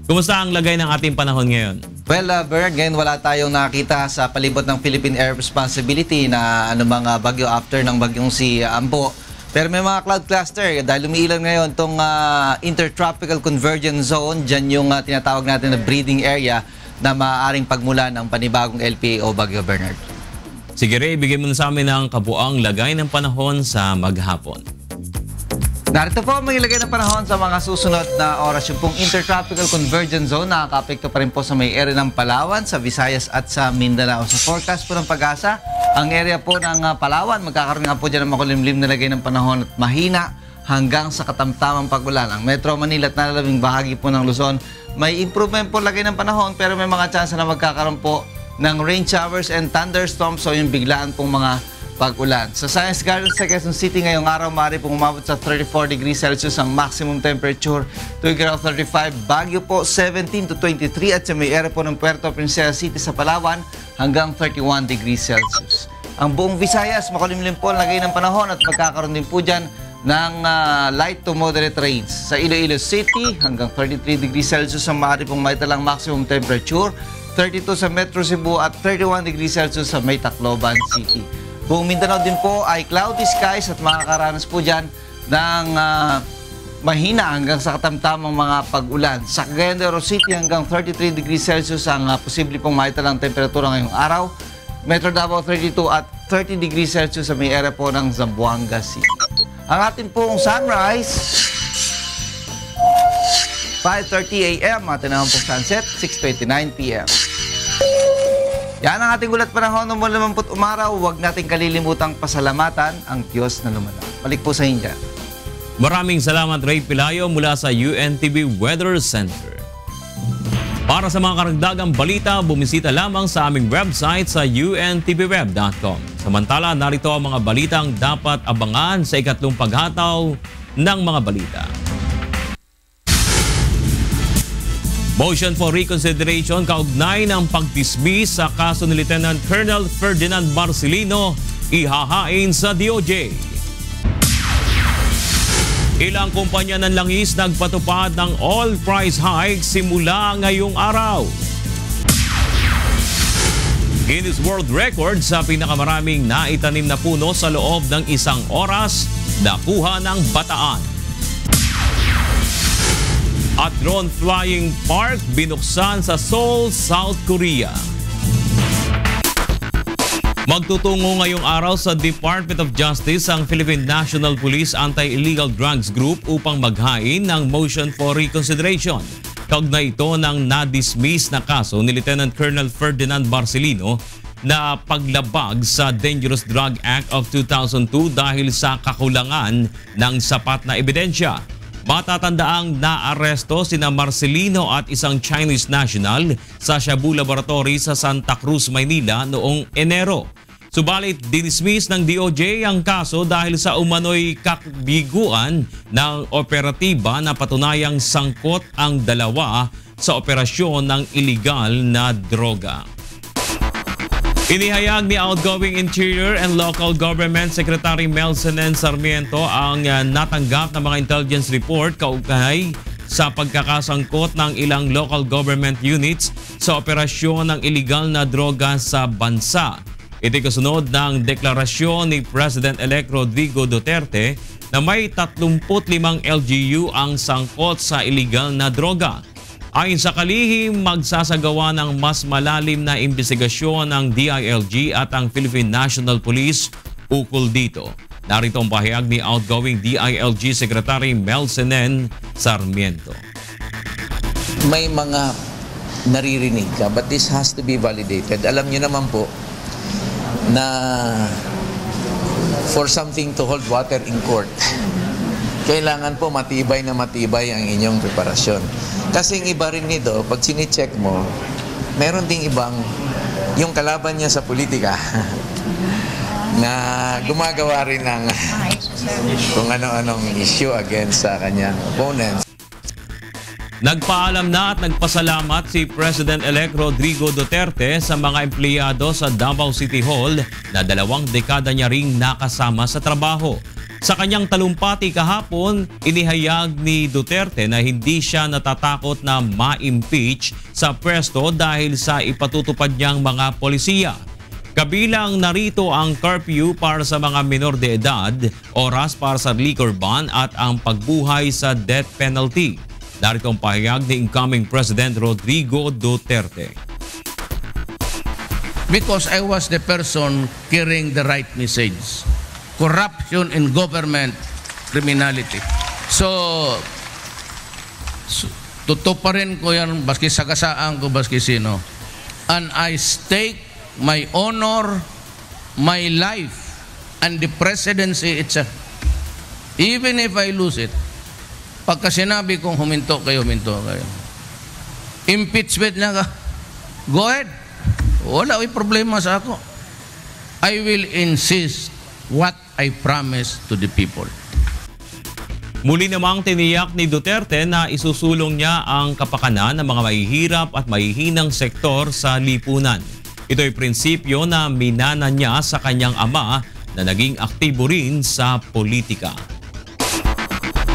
Kumusta ang lagay ng ating panahon ngayon? Well, Bernard, ngayon wala tayong nakita sa palibot ng Philippine Air Responsibility na mga bagyo after ng bagyong si Ambo. Pero may mga cloud cluster dahil umiilan ngayon itong Intertropical Convergence Zone. Diyan yung tinatawag natin na breeding area na maaaring pagmula ng panibagong LPO bagyo, Bernard. Sige, Ray, bigyan mo na sa amin ang kabuang lagay ng panahon sa maghapon. Narito po ang ilagay ng panahon sa mga susunod na oras. Yung pong Intertropical Convergence Zone nakaka-apekto pa rin po sa may area ng Palawan, sa Visayas at sa Mindanao. Sa forecast po ng Pag-asa, ang area po ng Palawan, magkakaroon nga po dyan ng makulimlim na lagay ng panahon at mahina hanggang sa katamtamang pag-ulan. Ang Metro Manila at nalalabing bahagi po ng Luzon, may improvement po lagay ng panahon pero may mga chance na magkakaroon po ng rain showers and thunderstorms o yung biglaan pong mga pag-ulan. Sa Science Garden sa Quezon City ngayong araw, maaari pong umabot sa 34 degrees Celsius ang maximum temperature. Tuwing 35, Baguio po 17 to 23 at sa may area po ng Puerto Princesa City sa Palawan hanggang 31 degrees Celsius. Ang buong Visayas, makulimlim po ang lagay ng panahon at magkakaroon din po dyan ng light to moderate rains. Sa Iloilo City hanggang 33 degrees Celsius ang maaari pong maitalang maximum temperature. 32 sa Metro Cebu at 31 degrees Celsius sa may Tacloban City. Buong Mindanao din po ay cloudy skies at makakaranas po dyan ng mahina hanggang sa katamtamang mga pag-ulan. Sa Cagayan de Oro City hanggang 33 degrees Celsius ang posible pong maitalang temperatura ngayong araw. Metro Davao 32 at 30 degrees Celsius sa may area po ng Zamboanga City. Ang ating pong sunrise, 5:30 a.m. Atin naman pong sunset, 6:29 p.m. Yan ang ating ulat panahon ng malamput umaraw. Huwag nating kalilimutang pasalamatan ang Diyos na lumalaw. Balik po sa inyo. Maraming salamat, Ray Pelayo mula sa UNTV Weather Center. Para sa mga karagdagang balita, bumisita lamang sa aming website sa untvweb.com. Samantala, narito ang mga balitang dapat abangan sa ikatlong paghataw ng mga balita. Motion for reconsideration kaugnay ng pagdismiss sa kaso ni Lieutenant Colonel Ferdinand Marcelino ihahain sa DOJ. Ilang kumpanya ng langis nagpatupad ng all price hike simula ngayong araw. Guinness World Record sa pinakamaraming naitanim na puno sa loob ng isang oras nakuha ng Bataan. At drone flying park binuksan sa Seoul, South Korea. Magtutungo ngayong araw sa Department of Justice ang Philippine National Police Anti-Illegal Drugs Group upang maghain ng motion for reconsideration. Kaugnay ito ng na-dismiss na kaso ni Lieutenant Colonel Ferdinand Barcelino na paglabag sa Dangerous Drug Act of 2002 dahil sa kakulangan ng sapat na ebidensya. Matatandaang naaresto sina Marcelino at isang Chinese national sa Shabu Laboratory sa Santa Cruz, Maynila noong Enero. Subalit dinismiss ng DOJ ang kaso dahil sa umano'y kabiguan ng operatiba na patunayang sangkot ang dalawa sa operasyon ng iligal na droga. Inihayag ni outgoing Interior and Local Government Secretary Melson Sarmiento ang natanggap na mga intelligence report kaugnay sa pagkakasangkot ng ilang local government units sa operasyon ng iligal na droga sa bansa. Ito kasunod ng deklarasyon ni President-elect Rodrigo Duterte na may 35 LGU ang sangkot sa iligal na droga. Ayon sa kalihim, magsasagawa ng mas malalim na investigasyon ng DILG at ang Philippine National Police ukol dito. Narito ang pahayag ni outgoing DILG Secretary Melson Sarmiento. May mga naririnig ka, but this has to be validated. Alam niyo naman po na for something to hold water in court, kailangan po matibay na matibay ang inyong preparasyon. Kasi iba rin nito, pag sinicheck mo, meron ding ibang, yung kalaban niya sa politika, na gumagawa rin ng kung ano-anong issue against sa kanyang opponents. Nagpaalam na at nagpasalamat si President-elect Rodrigo Duterte sa mga empleyado sa Davao City Hall na 2 dekada niya ring nakasama sa trabaho. Sa kanyang talumpati kahapon, inihayag ni Duterte na hindi siya natatakot na ma-impeach sa pwesto dahil sa ipatutupad niyang mga polisiya. Kabilang narito ang curfew para sa mga minor de edad, oras para sa liquor ban at ang pagbuhay sa death penalty. Narito ang pahayag ni incoming President Rodrigo Duterte. Because I was the person carrying the right message. Corruption in government, criminality. So tutuparin ko yan, baski sagasaan ko, baski sino. And I stake my honor, my life, and the presidency itself. Even if I lose it, pagka sinabi kong huminto kayo. Impeachment na ka, go ahead. Wala may problema sa ako. I will insist what I promise to the people. Muli namang tiniyak ni Duterte na isusulong niya ang kapakanan ng mga mahihirap at mahihinang sektor sa lipunan. Ito ay prinsipyo na minana niya sa kanyang ama na naging aktibo rin sa politika.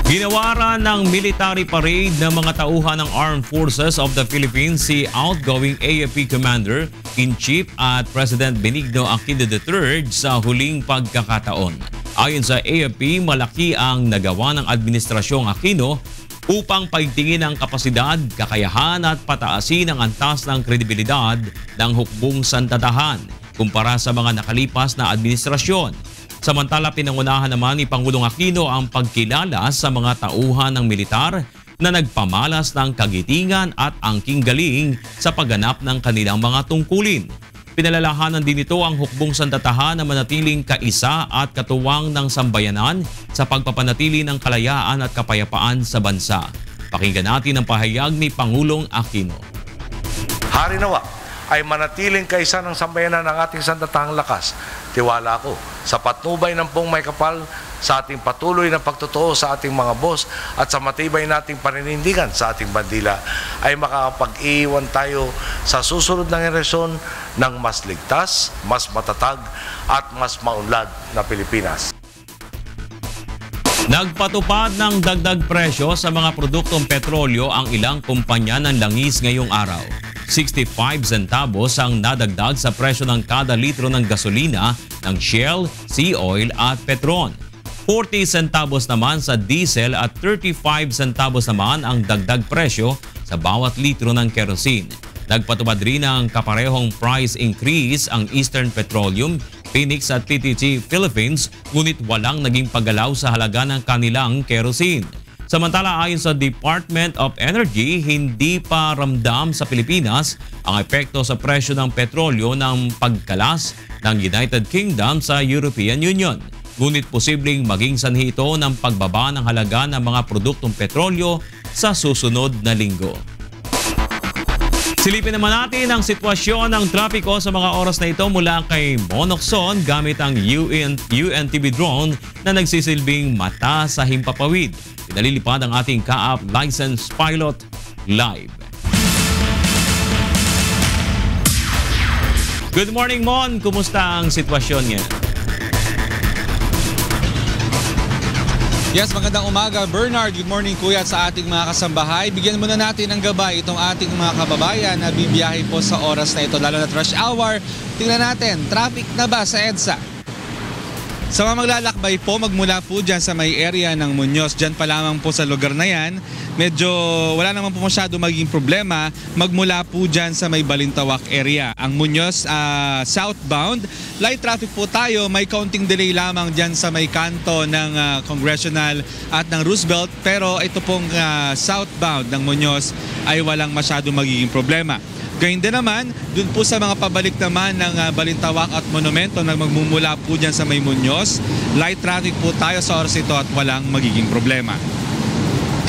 Ginawaran ng military parade ng mga tauhan ng Armed Forces of the Philippines si outgoing AFP Commander-in-Chief at President Benigno Aquino III sa huling pagkakataon. Ayon sa AFP, malaki ang nagawa ng Administrasyong Aquino upang paigtingin ang kapasidad, kakayahan at pataasin ang antas ng kredibilidad ng hukbong sandatahan kumpara sa mga nakalipas na administrasyon. Samantala, pinangunahan naman ni Pangulong Aquino ang pagkilala sa mga tauhan ng militar na nagpamalas ng kagitingan at angking galing sa pagganap ng kanilang mga tungkulin. Pinalalahanan din ito ang hukbong sandatahan na manatiling kaisa at katuwang ng sambayanan sa pagpapanatili ng kalayaan at kapayapaan sa bansa. Pakinggan natin ang pahayag ni Pangulong Aquino. Hari nawa ay manatiling kaisa ng sambayanan ng ating sandatahang lakas. Tiwala ko sa patnubay ng pong may kapal, sa ating patuloy na pagtotoo sa ating mga boss at sa matibay nating paninindigan sa ating bandila ay makakapag-iwan tayo sa susunod na henerasyon ng mas ligtas, mas matatag at mas maunlad na Pilipinas. Nagpatupad ng dagdag presyo sa mga produktong petrolyo ang ilang kumpanya ng langis ngayong araw. 65 centavos ang nadagdag sa presyo ng kada litro ng gasolina ng Shell, Sea Oil at Petron. 40 centavos naman sa diesel at 35 centavos naman ang dagdag presyo sa bawat litro ng kerosene. Nagpatupad rin ng kaparehong price increase ang Eastern Petroleum, Phoenix at PTT Philippines, ngunit walang naging paggalaw sa halaga ng kanilang kerosene. Samantala, ayon sa Department of Energy, hindi pa ramdam sa Pilipinas ang epekto sa presyo ng petrolyo ng pagkalas ng United Kingdom sa European Union. Ngunit posibleng maging sanhi ito ng pagbaba ng halaga ng mga produktong petrolyo sa susunod na linggo. Silipin naman natin ang sitwasyon ng trapiko sa mga oras na ito mula kay Monoxon gamit ang UNTV drone na nagsisilbing mata sa himpapawid. Pinalilipad ang ating Kaap licensed pilot live. Good morning, Mon. Kumusta ang sitwasyon niya? Yes, magandang umaga, Bernard. Good morning, Kuya, at sa ating mga kasambahay. Bigyan muna natin ng gabay itong ating mga kababayan na bibiyahe po sa oras na ito, lalo na rush hour. Tingnan natin, traffic na ba sa EDSA? Sa mga maglalakbay po, magmula po dyan sa may area ng Muñoz, dyan pa lamang po sa lugar na yan, medyo wala naman po masyado maging problema, magmula po dyan sa may Balintawak area. Ang Muñoz southbound, light traffic po tayo, may counting delay lamang dyan sa may kanto ng Congressional at ng Roosevelt, pero ito pong southbound ng Muñoz ay walang masyado magiging problema. Gayun din naman, dun po sa mga pabalik naman ng Balintawak at Monumento na magmumula po dyan sa may Muñoz, light traffic po tayo sa oras ito at walang magiging problema.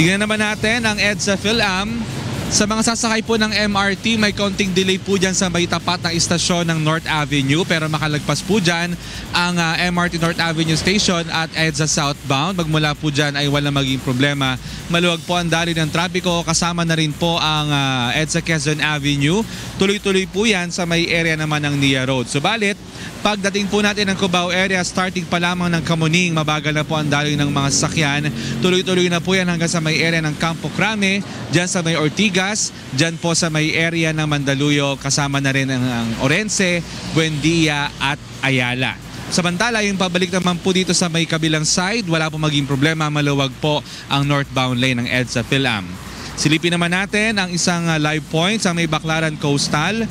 Tingnan naman natin ang EDSA PhilAm. Sa mga sasakay po ng MRT, may konting delay po dyan sa may tapat ng istasyon ng North Avenue, pero makalagpas po dyan ang MRT North Avenue Station at EDSA southbound. Magmula po dyan ay walang maging problema. Maluwag po ang daloy ng trapiko, kasama na rin po ang EDSA Quezon Avenue. Tuloy-tuloy po yan sa may area naman ng Nia Road. Subalit, pagdating po natin ng Cubao area, starting pa lamang ng Kamuning, mabagal na po ang daloy ng mga sasakyan. Tuloy-tuloy na po yan hanggang sa may area ng Campo Crame, dyan sa may Ortigas, dyan po sa may area ng Mandaluyong, kasama na rin ang Orense, Buendia at Ayala. Samantala, yung pabalik naman po dito sa may kabilang side, wala po maging problema, maluwag po ang northbound lane ng EDSA PhilAm. Silipin naman natin ang isang live point sa may Baclaran Coastal.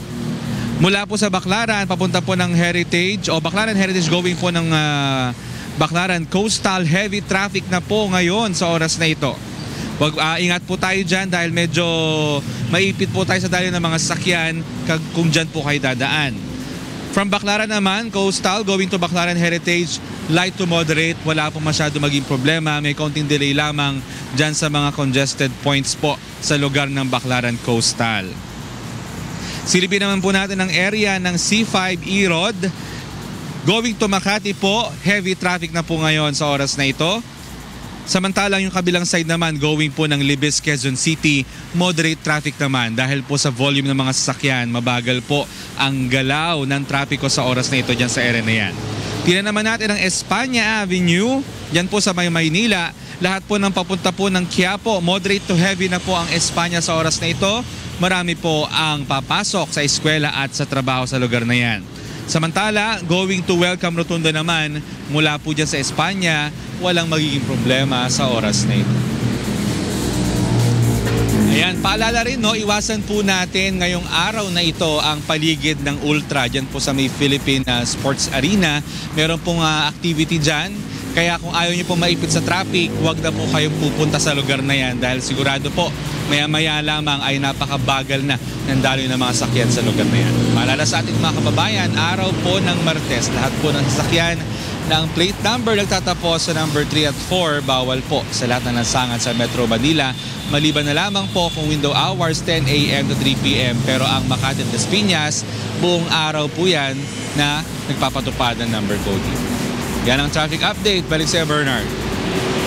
Mula po sa Baclaran, papunta po ng Heritage o Baclaran Heritage going po ng Baclaran Coastal. Heavy traffic na po ngayon sa oras na ito. Ingat po tayo dyan dahil medyo maipit po tayo sa daloy ng mga sasakyan kung dyan po kayo dadaan. From Baclaran naman, Coastal going to Baclaran Heritage, light to moderate, wala po masyado maging problema. May konting delay lamang dyan sa mga congested points po sa lugar ng Baclaran Coastal. Silipin naman po natin ang area ng C5 E-Road. Going to Makati po, heavy traffic na po ngayon sa oras na ito. Samantalang yung kabilang side naman, going po ng Libis, Quezon City, moderate traffic naman dahil po sa volume ng mga sasakyan, mabagal po ang galaw ng trapiko sa oras na ito dyan sa area na yan. Tingnan naman natin ang Espanya Avenue, dyan po sa may Maynila. Lahat po ng papunta po ng Quiapo, moderate to heavy na po ang Espanya sa oras na ito. Marami po ang papasok sa eskwela at sa trabaho sa lugar na yan. Samantala, going to Welcome Rotunda naman, mula po dyan sa Espanya, walang magiging problema sa oras na ito. Ayan, paalala rin, no, iwasan po natin ngayong araw na ito ang paligid ng Ultra dyan po sa may Philippine Sports Arena. Meron pong activity dyan. Kaya kung ayaw nyo po maipit sa traffic, huwag na po kayong pupunta sa lugar na yan dahil sigurado po maya-maya lamang ay napakabagal na ng daloy ng mga sakyan sa lugar na yan. Maalala sa ating mga kababayan, araw po ng Martes, lahat po ng sasakyan ng plate number nagtatapos sa number 3 at 4, bawal po sa lahat ng lansangan sa Metro Manila. Maliban na lamang po kung window hours 10 a.m. to 3 p.m. Pero ang Makati at Las Piñas, buong araw po yan na nagpapatupad ng number coding. Yan ang traffic update. Balik sa Bernard.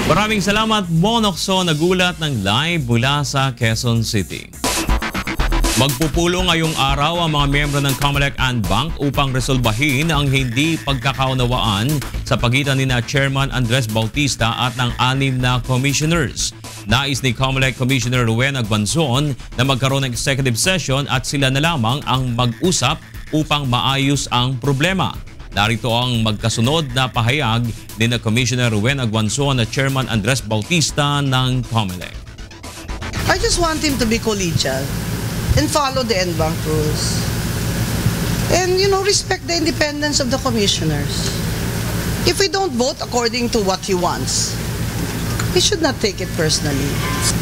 Maraming salamat, Monokso, nagulat ng live mula sa Quezon City. Magpupulong ngayong araw ang mga miyembro ng Comelec and Bank upang resolbahin ang hindi pagkakaunawaan sa pagitan ni Chairman Andres Bautista at ng 6 na commissioners. Nais ni Comelec Commissioner Ruwen Agbanzon na magkaroon ng executive session at sila na lamang ang mag-usap upang maayos ang problema. Narito ang magkasunod na pahayag ni na Commissioner Wen Aguanzon at Chairman Andres Bautista ng COMELEC. I just want him to be collegial and follow the en banc rules. And, respect the independence of the commissioners. If we don't vote according to what he wants, he should not take it personally.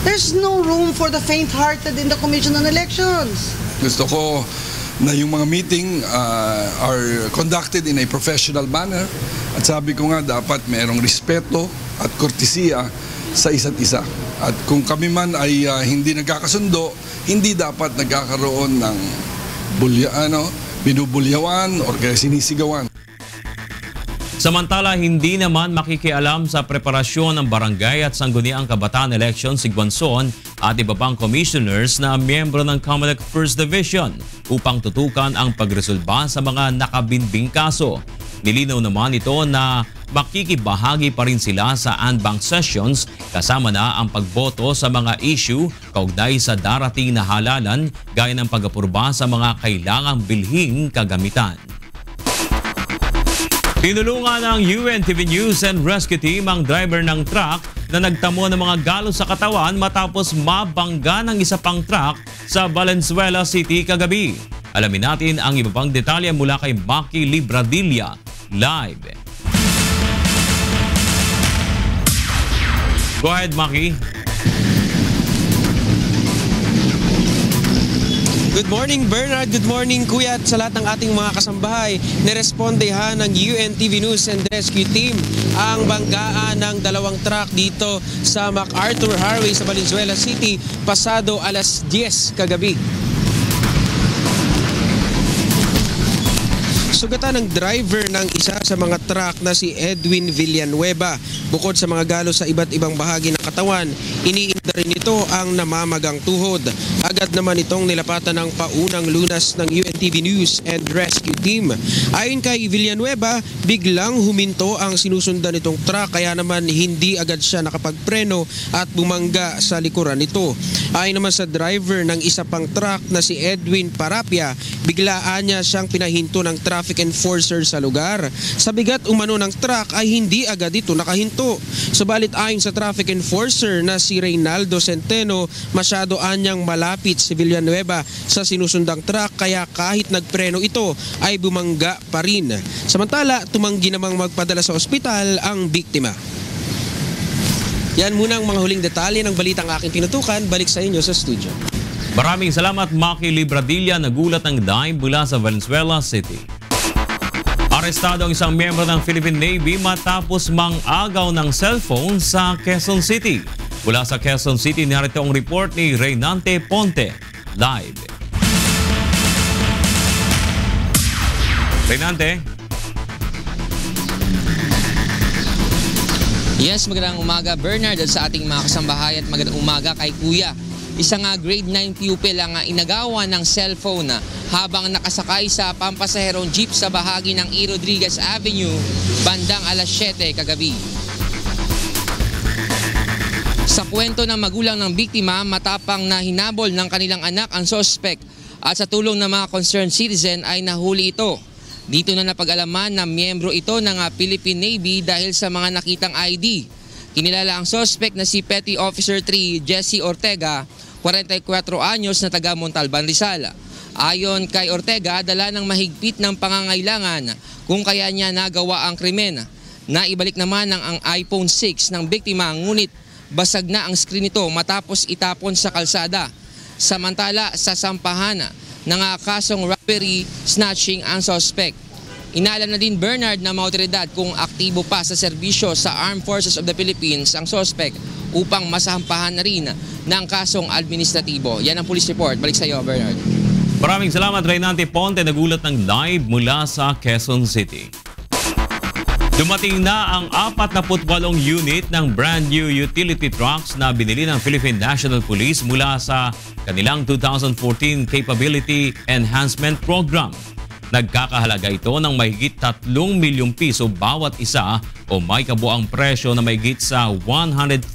There's no room for the faint-hearted in the Commission on Elections. Gusto ko na yung mga meeting are conducted in a professional manner. At sabi ko nga, dapat mayroong respeto at kortesiya sa isa't isa. At kung kami man ay hindi nagkakasundo, hindi dapat nagkakaroon ng binubulyawan o kaya sinisigawan. Samantala, hindi naman makikialam sa preparasyon ng barangay at sangguniang kabataan election si Aguanzon at iba pang commissioners na miyembro ng COMELEC First Division upang tutukan ang pagresolba sa mga nakabinbing kaso. Nilinaw naman ito na makikibahagi pa rin sila sa en banc sessions kasama na ang pagboto sa mga issue kaugnay sa darating na halalan gaya ng pag-apurba sa mga kailangang bilhing kagamitan. Tinulungan ng UNTV News and Rescue Team ang driver ng truck na nagtamo ng mga galos sa katawan matapos mabangga ng isa pang truck sa Valenzuela City kagabi. Alamin natin ang iba pang detalye mula kay Maki Libradilla live. Go ahead, Maki. Good morning, Bernard. Good morning, Kuya, at sa lahat ng ating mga kasambahay. Nirespondehan ng UNTV News and Rescue Team ang banggaan ng dalawang truck dito sa MacArthur Highway sa Valenzuela City pasado alas 10 kagabi. Sugatan ng driver ng isa sa mga truck na si Edwin Villanueva. Bukod sa mga galos sa iba't ibang bahagi ng katawan, iniinda rin nito ang namamagang tuhod. Agad naman itong nilapatan ng paunang lunas ng UNTV News and Rescue Team. Ayon kay Villanueva, biglang huminto ang sinusundan nitong truck kaya naman hindi agad siya nakapagpreno at bumangga sa likuran nito. Ayon naman sa driver ng isa pang truck na si Edwin Parapia, biglaan niya siyang pinahinto ng traffic enforcer sa lugar. Sa bigat umano ng truck ay hindi agad ito nakahinto. Subalit ayon sa traffic enforcer na si Reynaldo Centeno, masyado anyang malapit si Villanueva sa sinusundang truck kaya kahit nagpreno ito ay bumangga pa rin. Samantala, tumanggi namang magpadala sa ospital ang biktima. Yan muna ang mga huling detalye ng balitang aking tinutukan. Balik sa inyo sa studio. Maraming salamat, Maki Libradilla, nagulat ng dive mula sa Valenzuela City. Arestado ang isang miyembro ng Philippine Navy matapos mang-agaw ng cellphone sa Quezon City. Mula sa Quezon City, narito ang report ni Reynante Ponte. Live. Reynante. Yes, magandang umaga, Bernard, at sa ating mga kasambahay, at magandang umaga kay Kuya. Isang grade 9 pupil ang inagawan ng cellphone habang nakasakay sa pampasaherong jeep sa bahagi ng E. Rodriguez Avenue bandang alas 7 kagabi. Sa kwento ng magulang ng biktima, matapang na hinabol ng kanilang anak ang suspect at sa tulong ng mga concerned citizen ay nahuli ito. Dito na napag-alaman na miyembro ito ng Philippine Navy dahil sa mga nakitang ID. Kinilala ang suspect na si Petty Officer 3 Jesse Ortega, 44 anyos na taga Montalban, Rizal. Ayon kay Ortega, dala ng mahigpit ng pangangailangan kung kaya niya nagawa ang krimen. Naibalik naman ang iPhone 6 ng biktima, ngunit basag na ang screen nito matapos itapon sa kalsada. Samantala, sa sampahan ng kasong robbery snatching ang suspect. Inaalam na din, Bernard, na mga otoridad kung aktibo pa sa serbisyo sa Armed Forces of the Philippines ang suspect upang masampahan na rin ng kasong administratibo. Yan ang police report. Balik sa iyo, Bernard. Maraming salamat, Reynante Ponte, nagulat ng live mula sa Quezon City. Dumating na ang 48 unit ng brand new utility trucks na binili ng Philippine National Police mula sa kanilang 2014 Capability Enhancement Program. Nagkakahalaga ito ng mahigit 3 milyong piso bawat isa o may kabuang presyo na mahigit sa 144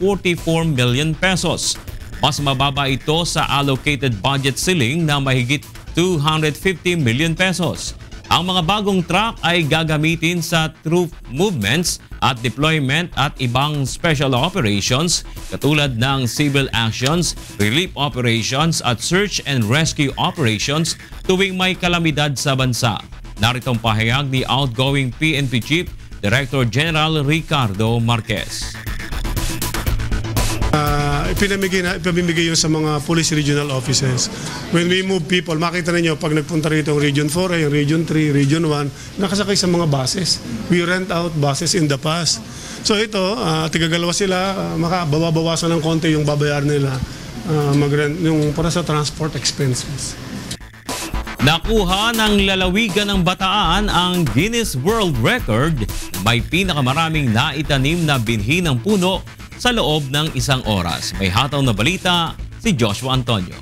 million pesos. Mas mababa ito sa allocated budget ceiling na mahigit 250 million pesos. Ang mga bagong truck ay gagamitin sa troop movements at deployment at ibang special operations katulad ng civil actions, relief operations at search and rescue operations tuwing may kalamidad sa bansa. Narito ang pahayag ni outgoing PNP Chief Director General Ricardo Marquez. Ipamimigay yun sa mga police regional offices. When we move people, makita ninyo pag nagpunta rito yung Region 4, yung Region 3, Region 1, nakasakay sa mga buses. We rent out buses in the past. So ito, tigagalawa sila, babawasan ng konti yung babayar nila mag-rent yung para sa transport expenses. Nakuha ng lalawigan ng Bataan ang Guinness World Record na may pinakamaraming naitanim na binhi ng puno sa loob ng isang oras. May hataw na balita si Joshua Antonio.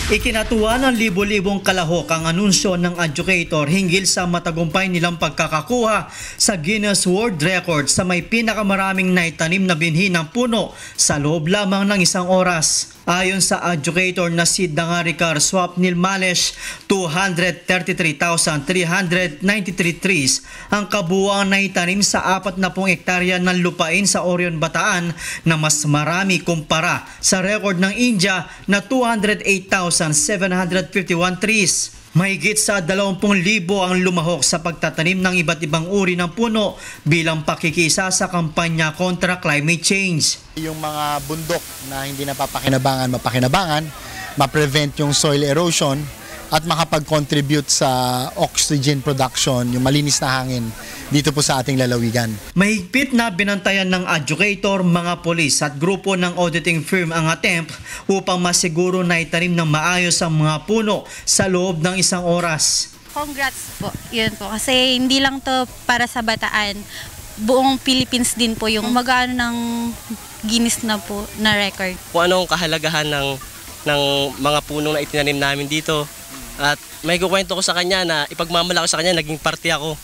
Ikinatuwa ng libo-libong kalahok ang anunsyo ng adjudicator hinggil sa matagumpay nilang pagkakakuha sa Guinness World Record sa may pinakamaraming naitanim na binhi ng puno sa loob lamang ng isang oras. Ayon sa adjudicator na si Dangaricar Swapnil Malesh, 233,393 trees ang kabuuang naitanim sa 40 hektarya ng lupain sa Orion, Bataan na mas marami kumpara sa record ng India na 208,751 trees. Mahigit sa 20,000 ang lumahok sa pagtatanim ng iba't ibang uri ng puno bilang pakikisa sa kampanya kontra climate change. Yung mga bundok na hindi napapakinabangan, mapakinabangan, ma-prevent yung soil erosion at makapag-contribute sa oxygen production, yung malinis na hangin dito po sa ating lalawigan. Mahigpit na binantayan ng adjudicator, mga polis at grupo ng auditing firm ang attempt upang masiguro na itanim ng maayos ang mga puno sa loob ng isang oras. Congrats po, yun po. Kasi hindi lang to para sa Bataan, buong Philippines din po yung mag-ano ng Guinness na po na record. Kung anong kahalagahan ng mga punong na itinanim namin dito. At may kukwento ko sa kanya na ipagmamalaki sa kanya, naging parte ako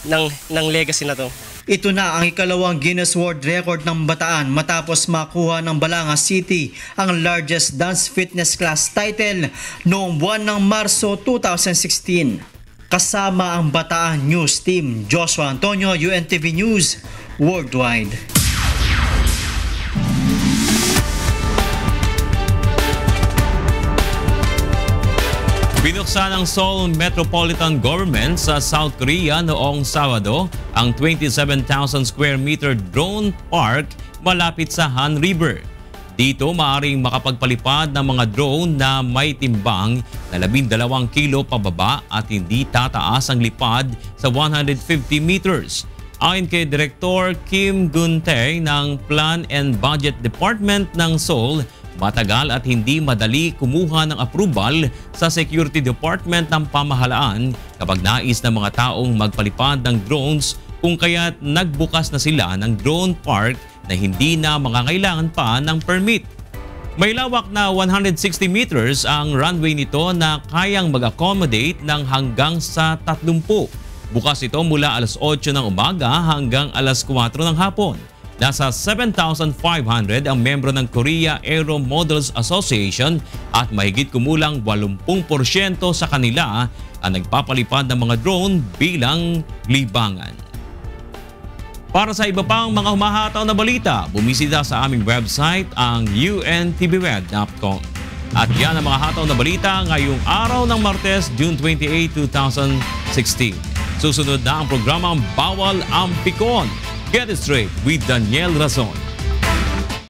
ng legacy na to. Ito na ang ikalawang Guinness World Record ng Bataan matapos makuha ng Balanga City ang largest dance fitness class title noong buwan ng Marso 2016. Kasama ang Bataan News Team, Joshua Antonio, UNTV News Worldwide. Binuksan ng Seoul Metropolitan Government sa South Korea noong Sabado ang 27,000 square meter drone park malapit sa Han River. Dito maaaring makapagpalipad ng mga drone na may timbang na 12 kilo pababa at hindi tataas ang lipad sa 150 meters. Ayon kay Director Kim Gun-tae ng Plan and Budget Department ng Seoul, matagal at hindi madali kumuha ng approval sa Security Department ng pamahalaan kapag nais ng mga taong magpalipad ng drones, kung kaya't nagbukas na sila ng drone park na hindi na makakailangan pa ng permit. May lawak na 160 meters ang runway nito na kayang mag-accommodate ng hanggang sa 30. Bukas ito mula alas 8 ng umaga hanggang alas 4 ng hapon. Nasa 7,500 ang membro ng Korea Aero Models Association at mahigit kumulang 80% sa kanila ang nagpapalipad ng mga drone bilang libangan. Para sa iba pang mga humahataw na balita, bumisita sa aming website ang untvweb.com. At yan ang mga hataw na balita ngayong araw ng Martes, June 28, 2016. Susunod na ang programang Bawal ang Pikon. Get it straight with Daniel Razon.